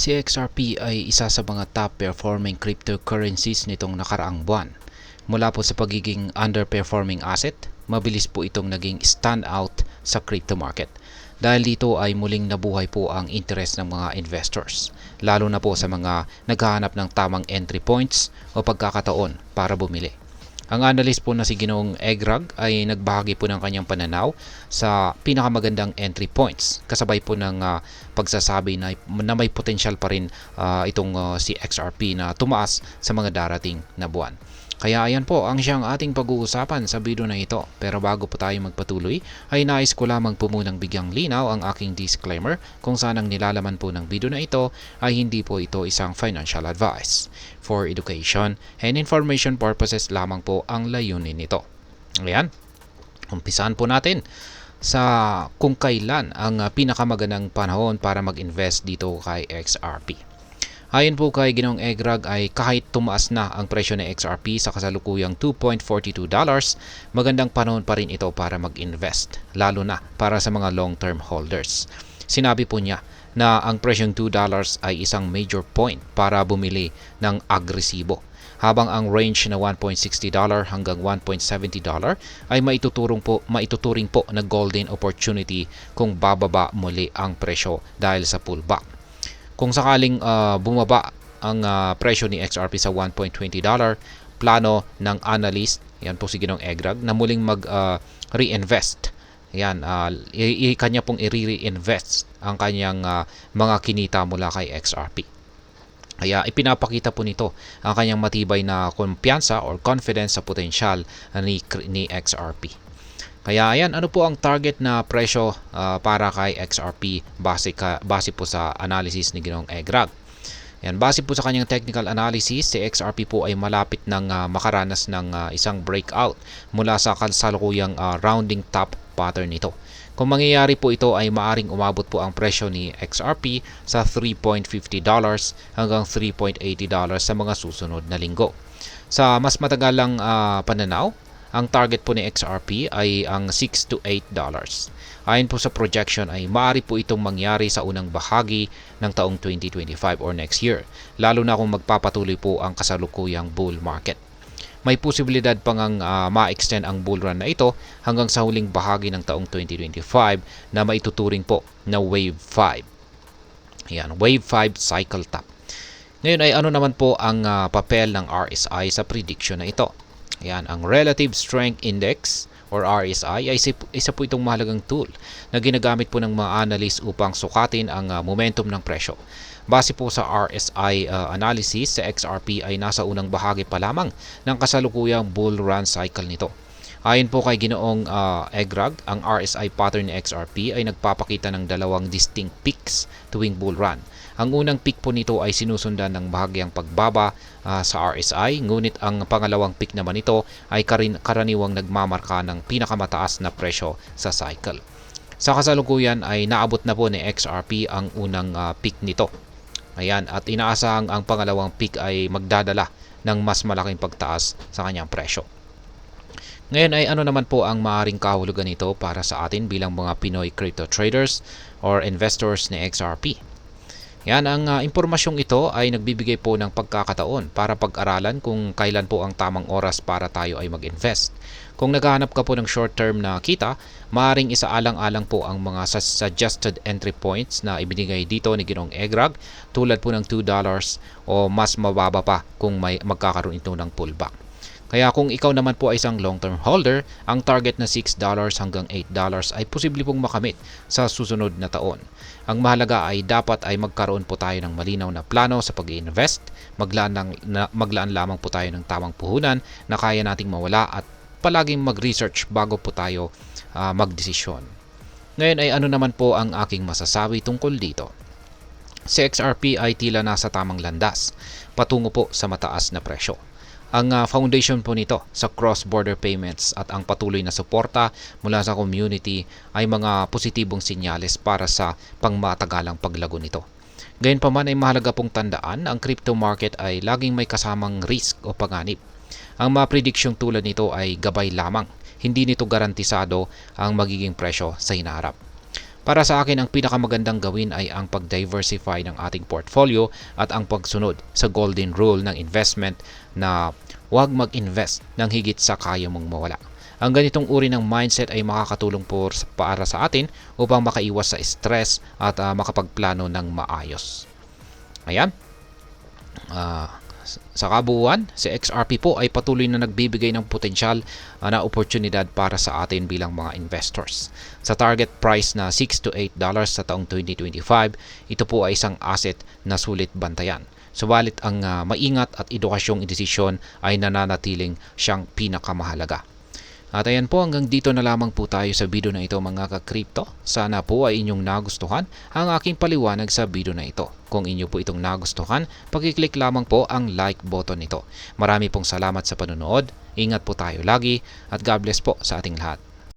Si XRP ay isa sa mga top performing cryptocurrencies nitong nakaraang buwan. Mula po sa pagiging underperforming asset, mabilis po itong naging standout sa crypto market. Dahil dito ay muling nabuhay po ang interest ng mga investors, lalo na po sa mga naghahanap ng tamang entry points o pagkakataon para bumili. Ang analyst po na si Ginoong Egrag ay nagbahagi po ng kanyang pananaw sa pinakamagandang entry points kasabay po ng pagsasabi na may potential pa rin itong si XRP na tumaas sa mga darating na buwan. Kaya ayan po ang siyang ating pag-uusapan sa video na ito. Pero bago po tayo magpatuloy, ay nais ko lamang po munang bigyang linaw ang aking disclaimer kung saan ang nilalaman po ng video na ito ay hindi po ito isang financial advice. For education and information purposes lamang po ang layunin nito. Ayan, umpisahan po natin sa kung kailan ang pinakamagandang panahon para mag-invest dito kay XRP. Ayon po kay Ginoong Egrag ay kahit tumaas na ang presyo ng XRP sa kasalukuyang $2.42, magandang panahon pa rin ito para mag-invest, lalo na para sa mga long-term holders. Sinabi po niya na ang presyong $2 ay isang major point para bumili ng agresibo, habang ang range na $1.60 hanggang $1.70 ay maituturing po na golden opportunity kung bababa muli ang presyo dahil sa pullback. Kung sakaling bumaba ang presyo ni XRP sa $1.20, plano ng analyst, yan po si Ginoong Egrag, na muling mag-reinvest. Yan, kanya pong i-reinvest ang kanyang mga kinita mula kay XRP. Kaya ipinapakita po nito ang kanyang matibay na kumpiyansa or confidence sa potensyal ni XRP. Kaya ayan, ano po ang target na presyo para kay XRP base po sa analysis ni Ginoong Egrag. Yan, base po sa kanyang technical analysis, si XRP po ay malapit ng makaranas ng isang breakout mula sa kasalukuyang rounding top pattern nito. Kung mangyayari po ito ay maaring umabot po ang presyo ni XRP sa $3.50 hanggang $3.80 sa mga susunod na linggo. Sa mas matagalang pananaw, ang target po ni XRP ay ang $6 to $8. Ayon po sa projection ay maaari po itong mangyari sa unang bahagi ng taong 2025 or next year, lalo na kung magpapatuloy po ang kasalukuyang bull market. May posibilidad pang ma-extend ang bull run na ito hanggang sa huling bahagi ng taong 2025 na maituturing po na Wave 5. Ayan, Wave 5 cycle top. Ngayon ay ano naman po ang papel ng RSI sa prediction na ito? Ayan, ang Relative Strength Index or RSI ay isa po itong mahalagang tool na ginagamit po ng mga analyst upang sukatin ang momentum ng presyo. Base po sa RSI analysis, sa XRP ay nasa unang bahagi pa lamang ng kasalukuyang bull run cycle nito. Ayon po kay Ginoong Egrag, ang RSI pattern ni XRP ay nagpapakita ng dalawang distinct peaks tuwing bull run. Ang unang peak po nito ay sinusundan ng bahagyang pagbaba sa RSI, ngunit ang pangalawang peak naman nito ay karaniwang nagmamarka ng pinakamataas na presyo sa cycle. Sa kasalukuyan ay naabot na po ni XRP ang unang peak nito. Ayan, at inaasahang ang pangalawang peak ay magdadala ng mas malaking pagtaas sa kanyang presyo. Ngayon ay ano naman po ang maaaring kahulugan nito para sa atin bilang mga Pinoy crypto traders or investors ni XRP. Yan, ang impormasyong ito ay nagbibigay po ng pagkakataon para pag-aralan kung kailan po ang tamang oras para tayo ay mag-invest. Kung naghahanap ka po ng short-term na kita, maaaring isaalang-alang po ang mga suggested entry points na ibinigay dito ni Ginoong Egrag tulad po ng $2 o mas mababa pa kung may magkakaroon ito ng pullback. Kaya kung ikaw naman po ay isang long-term holder, ang target na $6 hanggang $8 ay posible pong makamit sa susunod na taon. Ang mahalaga ay dapat ay magkaroon po tayo ng malinaw na plano sa pag-i-invest, maglaan lamang po tayo ng tamang puhunan na kaya nating mawala at palaging mag-research bago po tayo magdesisyon. Ngayon ay ano naman po ang aking masasabi tungkol dito? Si XRP ay tila nasa tamang landas, patungo po sa mataas na presyo. Ang foundation po nito sa cross-border payments at ang patuloy na suporta mula sa community ay mga positibong sinyales para sa pangmatagalang paglago nito. Gayunpaman ay mahalaga pong tandaan, ang crypto market ay laging may kasamang risk o panganib. Ang mga prediksyong tulad nito ay gabay lamang, hindi nito garantisado ang magiging presyo sa hinaharap. Para sa akin, ang pinakamagandang gawin ay ang pag-diversify ng ating portfolio at ang pagsunod sa golden rule ng investment na huwag mag-invest ng higit sa kaya mong mawala. Ang ganitong uri ng mindset ay makakatulong para sa atin upang makaiwas sa stress at makapagplano ng maayos. Ayan. Sa kabuuan, si XRP po ay patuloy na nagbibigay ng potensyal na oportunidad para sa atin bilang mga investors. Sa target price na $6 to $8 sa taong 2025, ito po ay isang asset na sulit bantayan. Subalit ang maingat at edukasyong desisyon ay nananatiling siyang pinakamahalaga. At ayan po, hanggang dito na lamang po tayo sa video na ito mga ka-crypto. Sana po ay inyong nagustuhan ang aking paliwanag sa video na ito. Kung inyo po itong nagustuhan, pag-click lamang po ang like button nito. Marami pong salamat sa panonood. Ingat po tayo lagi at God bless po sa ating lahat.